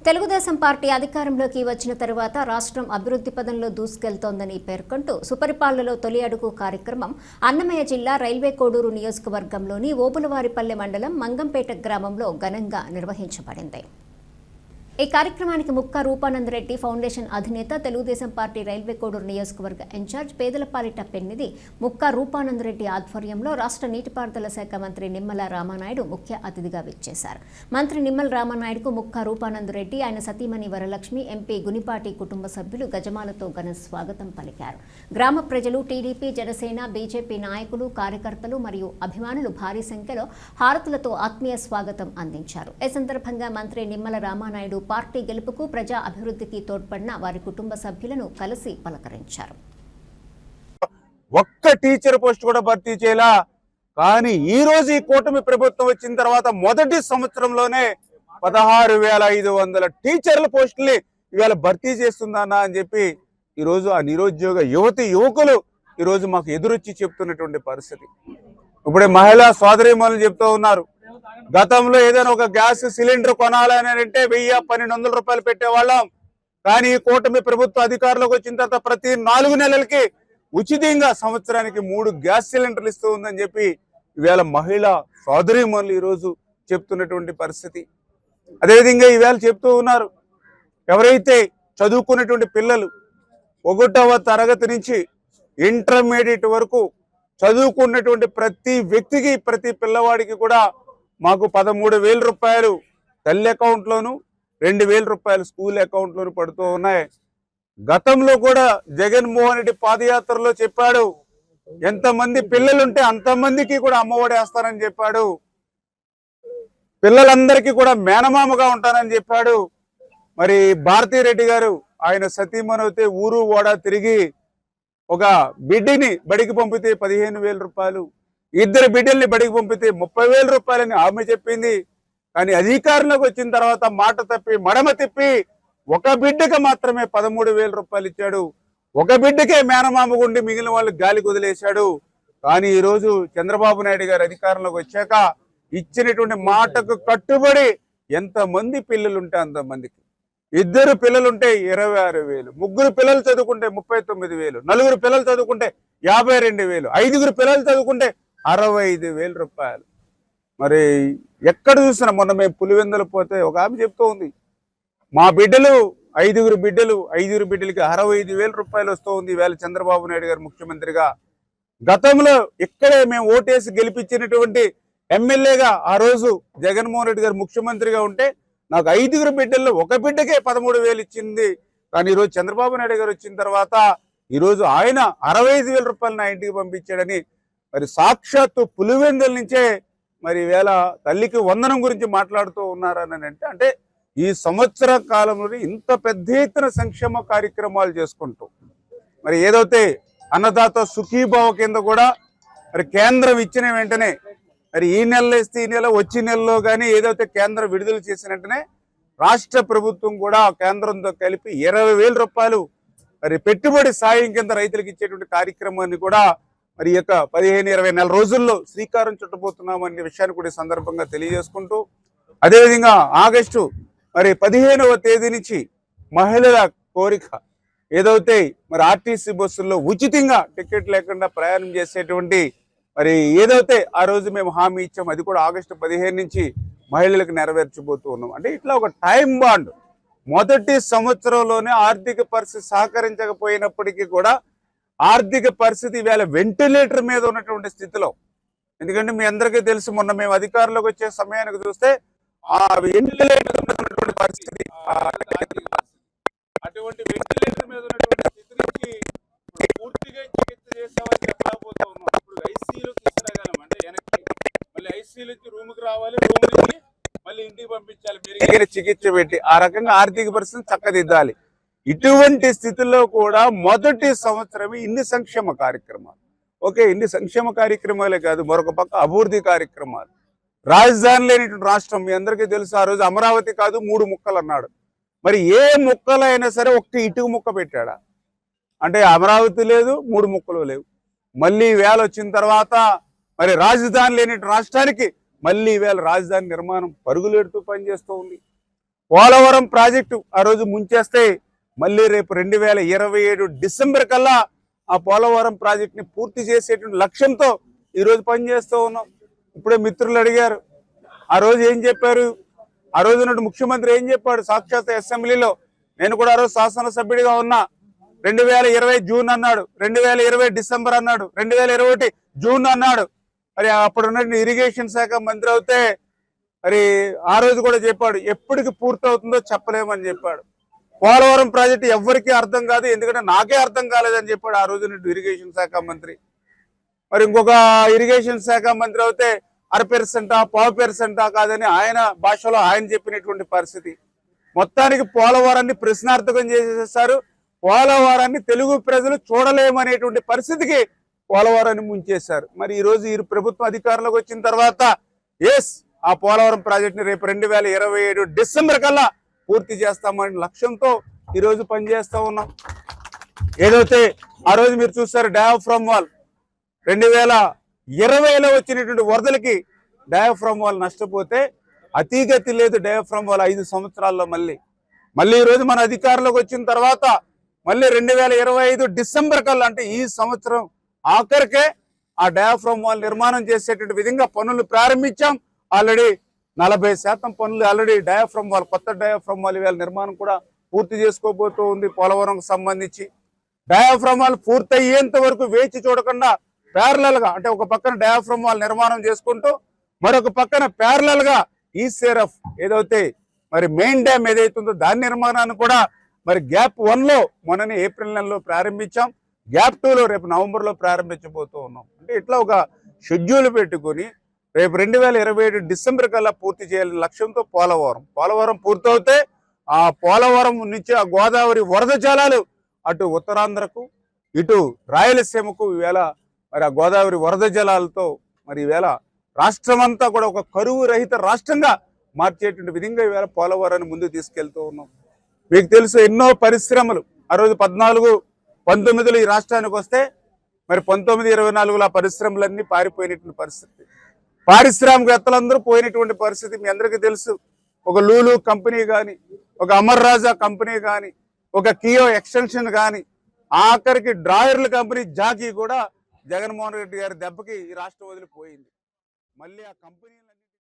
Telugu Desam party అధికారంలోకి వచ్చిన తరువాత రాష్ట్రం అభివృద్ధి పదంలో దూసుకెళ్తోందని పేర్కొంటూ సుపరిపాలనలో తొలి అడుగు కార్యక్రమం అన్నమయ్య జిల్లా రైల్వే కోడూరు నియోజకవర్గంలోని ఓబులవారిపల్లె మండలం మంగంపేట గ్రామంలో ఘనంగా నిర్వహించబడింది. ఈ కార్యక్రమానికి ముక్కా రూపానందరెడ్డి ఫౌండేషన్ అధినేత, తెలుగుదేశం పార్టీ రైల్వే కోడూరు నియోజకవర్గ ఇన్ఛార్జ్ పేదలపాలిట పెన్నిధి ముక్కా రూపానందరెడ్డి ఆధ్వర్యంలో రాష్ట్ర నీటిపారుదల శాఖ మంత్రి నిమ్మల రామానాయుడు ముఖ్య అతిథిగా విచ్చేశారు. మంత్రి నిమ్మల రామానాయుడుకు ముక్కా రూపానందరెడ్డి, ఆయన సతీమణి వరలక్ష్మి, ఎంపీ గునిపాటి కుటుంబ సభ్యులు గజమాలతో ఘన స్వాగతం పలికారు. గ్రామ ప్రజలు, టీడీపీ, జనసేన, బీజేపీ నాయకులు, కార్యకర్తలు మరియు అభిమానులు భారీ సంఖ్యలో హారతులతో ఆత్మీయ స్వాగతం అందించారు. ఈ సందర్భంగా మంత్రి నిమ్మల రామానాయుడు పార్టీ గెలుపుకు, ప్రజా అభివృద్ధికి తోడ్పడిన వారి కుటుంబ సభ్యులను కలిసి పలకరించారు. ఒక్క టీచర్ పోస్ట్ కూడా భర్తీ చేయలా, కానీ ఈ రోజు ఈ కూటమి ప్రభుత్వం వచ్చిన తర్వాత మొదటి సంవత్సరంలోనే 16,500 టీచర్ల పోస్టుల్ని ఇవాళ భర్తీ చేస్తుందన్నా అని చెప్పి ఈరోజు ఆ నిరుద్యోగ యువకులు ఈరోజు మాకు ఎదురొచ్చి చెప్తున్నటువంటి పరిస్థితి. ఇప్పుడే మహిళా సోదరీమణులు చెప్తూ ఉన్నారు, గతంలో ఏదైనా ఒక గ్యాస్ సిలిండర్ కొనాలని అంటే 1000-1200 రూపాయలు పెట్టేవాళ్ళం, కానీ ఈ కూటమి ప్రభుత్వ అధికారంలోకి వచ్చిన తర్వాత ప్రతి 4 నెలలకి ఉచితంగా సంవత్సరానికి 3 గ్యాస్ సిలిండర్లు ఇస్తూ ఉందని చెప్పి ఈవేళ మహిళా సోదరీమణులు ఈరోజు చెప్తున్నటువంటి పరిస్థితి. అదేవిధంగా ఈవేళ చెప్తూ ఉన్నారు, ఎవరైతే చదువుకున్నటువంటి పిల్లలు 1వ తరగతి నుంచి ఇంటర్మీడియట్ వరకు చదువుకున్నటువంటి ప్రతి వ్యక్తికి, ప్రతి పిల్లవాడికి కూడా మాకు 13,000 రూపాయలు తల్లి అకౌంట్లోను, 2,000 రూపాయలు స్కూల్ అకౌంట్లోను పడుతూ ఉన్నాయి. గతంలో కూడా జగన్మోహన్ రెడ్డి పాదయాత్రలో చెప్పాడు, ఎంతమంది పిల్లలుంటే అంతమందికి కూడా అమ్మఒడి వేస్తానని చెప్పాడు, పిల్లలందరికీ కూడా మేనమామగా ఉంటానని చెప్పాడు. మరి భారతీరెడ్డి గారు ఆయన సతీమణితే ఊరు ఓడా తిరిగి ఒక బిడ్డని బడికి పంపితే 15,000 రూపాయలు, 2 బిడ్డల్ని బడికి పంపితే 30,000 రూపాయలని ఆమె చెప్పింది. కానీ అధికారంలోకి వచ్చిన తర్వాత మాట తప్పి మడమ తిప్పి ఒక బిడ్డకి మాత్రమే 13,000 రూపాయలు ఇచ్చాడు. ఒక బిడ్డకే మేనమామ గుండి మిగిలిన వాళ్ళు గాలికి వదిలేశాడు. కానీ ఈరోజు చంద్రబాబు నాయుడు గారు అధికారంలోకి వచ్చాక ఇచ్చినటువంటి మాటకు కట్టుబడి ఎంతమంది పిల్లలుంటే అంతమందికి, 2 పిల్లలుంటే 26,000, 3 పిల్లలు చదువుకుంటే 39,000, 4 పిల్లలు చదువుకుంటే 52,000, 5 పిల్లలు చదువుకుంటే 65,000 రూపాయలు. మరి ఎక్కడ చూసినా మొన్న మేము పులివెందులు పోతే ఒక ఆమె చెప్తూ ఉంది, మా బిడ్డలు 5 బిడ్డలకి 65,000 రూపాయలు వస్తూ ఉంది ఈవేళ చంద్రబాబు నాయుడు గారు ముఖ్యమంత్రిగా. గతంలో ఇక్కడే మేము ఓటేసి గెలిపించినటువంటి ఎమ్మెల్యేగా ఆ రోజు జగన్మోహన్ రెడ్డి గారు ముఖ్యమంత్రిగా ఉంటే నాకు 5 బిడ్డల్లో ఒక బిడ్డకే 13,000 ఇచ్చింది. కానీ ఈరోజు చంద్రబాబు నాయుడు గారు వచ్చిన తర్వాత ఈరోజు ఆయన 65,000 రూపాయలు నా ఇంటికి పంపించాడని మరి సాక్షాత్తు పులివెందుల నుంచే మరి ఈవేళ తల్లికి వందనం గురించి మాట్లాడుతూ ఉన్నారని అంటే ఈ సంవత్సర కాలంలో ఇంత పెద్ద ఎత్తున సంక్షేమ కార్యక్రమాలు చేసుకుంటూ మరి ఏదైతే అన్నదాత సుఖీభావ కింద కూడా మరి కేంద్రం ఇచ్చిన వెంటనే మరి ఈ నెలలో ఇస్తే ఈ నెల వచ్చే నెలలో కానీ ఏదైతే కేంద్రం విడుదల చేసిన వెంటనే రాష్ట్ర ప్రభుత్వం కూడా కేంద్రంతో కలిపి 20,000 రూపాయలు మరి పెట్టుబడి సాయం కింద రైతులకు ఇచ్చేటువంటి కార్యక్రమాన్ని కూడా మరి యొక్క 15-20 నెల రోజుల్లో శ్రీకారం చుట్టబోతున్నామనే విషయాన్ని కూడా ఈ సందర్భంగా తెలియజేసుకుంటూ, అదేవిధంగా ఆగస్టు మరి 15వ తేదీ నుంచి మహిళల కోరిక ఏదైతే మరి ఆర్టీసీ బస్సుల్లో ఉచితంగా టికెట్ లేకుండా ప్రయాణం చేసేటువంటి మరి ఏదైతే ఆ రోజు మేము హామీ ఇచ్చాము అది కూడా ఆగస్టు 15 నుంచి మహిళలకు నెరవేర్చబోతూ ఉన్నాం. అంటే ఇట్లా ఒక టైం బాండ్, మొదటి సంవత్సరంలోనే ఆర్థిక పరిస్థితి సహకరించకపోయినప్పటికీ కూడా ఆర్థిక పరిస్థితి ఈవేళ వెంటిలేటర్ మీద ఉన్నటువంటి స్థితిలో, ఎందుకంటే మీ అందరికీ తెలుసు మొన్న మేము అధికారంలోకి వచ్చే సమయానికి చూస్తే ఆ వెంటిలేటర్ ఉన్నటువంటి పరిస్థితి, అటువంటి వెంటిలేటర్ మీద ఉన్నటువంటి స్థితి నుంచి పూర్తిగా చికిత్స చేస్తామని చెప్పలేకపోతా ఉన్నాం. ఇప్పుడు ఐసీయూలో తీసుకురాగలం అంటే వెనక్కి మళ్ళీ ఐసీయూలో నుంచి రూమ్కి రావాలి, రూమ్ నుంచి మళ్ళీ ఇంటికి పంపించాలి, మెరుగైన చికిత్స పెట్టి ఆ రకంగా ఆర్థిక పరిస్థితిని చక్కదిద్దాలి. ఇటువంటి స్థితిలో కూడా మొదటి సంవత్సరమే ఇన్ని సంక్షేమ కార్యక్రమాలు. ఓకే, ఇన్ని సంక్షేమ కార్యక్రమాలే కాదు, మరొక పక్క అభివృద్ధి కార్యక్రమాలు. రాజధాని లేనిటువంటి రాష్ట్రం మీ అందరికీ తెలుసు, ఆ రోజు అమరావతి కాదు 3 ముక్కలు అన్నాడు. మరి ఏ ముక్కలైనా సరే ఒక్క ఇటుక ముక్క పెట్టాడా? అంటే అమరావతి లేదు, 3 ముక్కలు లేవు. మళ్ళీ వేళ వచ్చిన తర్వాత మరి రాజధాని లేని రాష్ట్రానికి మళ్ళీ వేళ రాజధాని నిర్మాణం పరుగులెడుతూ పనిచేస్తూ ఉంది. పోలవరం ప్రాజెక్టు ఆ రోజు ముంచేస్తే మళ్ళీ రేపు 2027 డిసెంబర్ కల్లా ఆ పోలవరం ప్రాజెక్టుని పూర్తి చేసేటువంటి లక్ష్యంతో ఈరోజు పనిచేస్తూ ఉన్నాం. ఇప్పుడే మిత్రులు అడిగారు, ఆ రోజు ఏం చెప్పారు, ఆ రోజు నాటి ముఖ్యమంత్రి ఏం చెప్పాడు సాక్షాత్ అసెంబ్లీలో. నేను కూడా ఆ రోజు శాసనసభ్యుడిగా ఉన్నా. 2020 జూన్ అన్నాడు, 2020 డిసెంబర్ అన్నాడు, 2021 జూన్ అన్నాడు. మరి అప్పుడున్న ఇరిగేషన్ శాఖ మంత్రి అవుతే మరి ఆ రోజు కూడా చెప్పాడు ఎప్పటికి పూర్తవుతుందో చెప్పలేమని చెప్పాడు. పోలవరం ప్రాజెక్టు ఎవరికీ అర్థం కాదు, ఎందుకంటే నాకే అర్థం కాలేదని చెప్పాడు ఆ రోజు ఇరిగేషన్ శాఖ మంత్రి. మరి ఇంకొక ఇరిగేషన్ శాఖ మంత్రి అవుతే 1/2%, 1/4% కాదని ఆయన భాషలో ఆయన చెప్పినటువంటి పరిస్థితి. మొత్తానికి పోలవరాన్ని ప్రశ్నార్థకం చేసేసారు. పోలవరాన్ని తెలుగు ప్రజలు చూడలేమనేటువంటి పరిస్థితికి పోలవరాన్ని ముంచేశారు. మరి ఈ రోజు ఈ ప్రభుత్వం అధికారంలోకి వచ్చిన తర్వాత ఆ పోలవరం ప్రాజెక్టుని రేపు 2027 డిసెంబర్ కల్లా పూర్తి చేస్తామనే లక్ష్యంతో ఈ రోజు పనిచేస్తా ఉన్నాం. ఏదైతే ఆ రోజు మీరు చూస్తారు డయాఫ్రమ్ వాల్ 2020లో వచ్చినటువంటి వరదలకి డయాఫ్రమ్ వాల్ నష్టపోతే అతిగతి లేదు. డయాఫ్రమ్ వాల్ 5 సంవత్సరాల్లో మళ్ళీ ఈ రోజు మన అధికారంలోకి వచ్చిన తర్వాత మళ్ళీ 2025 డిసెంబర్ కల్లా, అంటే ఈ సంవత్సరం ఆఖరికే ఆ డయాఫ్రమ్ వాల్ నిర్మాణం చేసేటువంటి విధంగా పనులు ప్రారంభించాం. ఆల్రెడీ 40% పనులు ఆల్రెడీ డయాఫ్రమ్ వాల్, కొత్త డయాఫ్రమ్ వాల్ ఇవాళ నిర్మాణం కూడా పూర్తి చేసుకోబోతూ ఉంది. పోలవరంకు సంబంధించి డయాఫ్రమ్ వాల్ పూర్తయ్యేంత వరకు వేచి చూడకుండా ప్యారలల్ గా, అంటే ఒక పక్కన డయాఫ్రమ్ వాల్ నిర్మాణం చేసుకుంటూ మరొక పక్కన ప్యారలల్ గా ఈసీఆర్ఎఫ్ ఏదైతే మరి మెయిన్ డ్యామ్ ఏదైతుందో దాని నిర్మాణాన్ని కూడా మరి గ్యాప్ 1లో మొన్ననే ఏప్రిల్ నెలలో ప్రారంభించాం. గ్యాప్ 2లో రేపు నవంబర్లో ప్రారంభించబోతూ ఉన్నాం. అంటే ఇట్లా ఒక షెడ్యూల్ పెట్టుకొని రేపు 2027 డిసెంబర్ కల్లా పూర్తి చేయాలని లక్ష్యంతో పోలవరం పూర్తవుతే ఆ పోలవరం నుంచి ఆ గోదావరి వరద జలాలు అటు ఉత్తరాంధ్రకు ఇటు రాయలసీమకు ఈవేళ మరి ఆ గోదావరి వరద జలాలతో మరి ఈవేళ రాష్ట్రం అంతా కూడా ఒక కరువు రహిత రాష్ట్రంగా మార్చేటువంటి విధంగా ఈవేళ పోలవరాన్ని ముందుకు తీసుకెళ్తూ ఉన్నాం. మీకు తెలుసు ఎన్నో పరిశ్రమలు ఆ రోజు 14-19లో ఈ రాష్ట్రానికి వస్తే మరి 19-24లో ఆ పరిశ్రమలన్నీ పారిపోయినటువంటి పరిస్థితి. పారిశ్రామికవేత్తలందరూ పోయినటువంటి పరిస్థితి మీ అందరికీ తెలుసు. ఒక లూలు కంపెనీ కానీ, ఒక అమర్ రాజా కంపెనీ కానీ, ఒక కియో ఎక్స్టెన్షన్ కానీ, ఆఖరికి డ్రాయర్ల కంపెనీ జాకీ కూడా జగన్మోహన్ రెడ్డి గారి దెబ్బకి ఈ రాష్ట్రం వదిలిపోయింది. మళ్ళీ ఆ కంపెనీ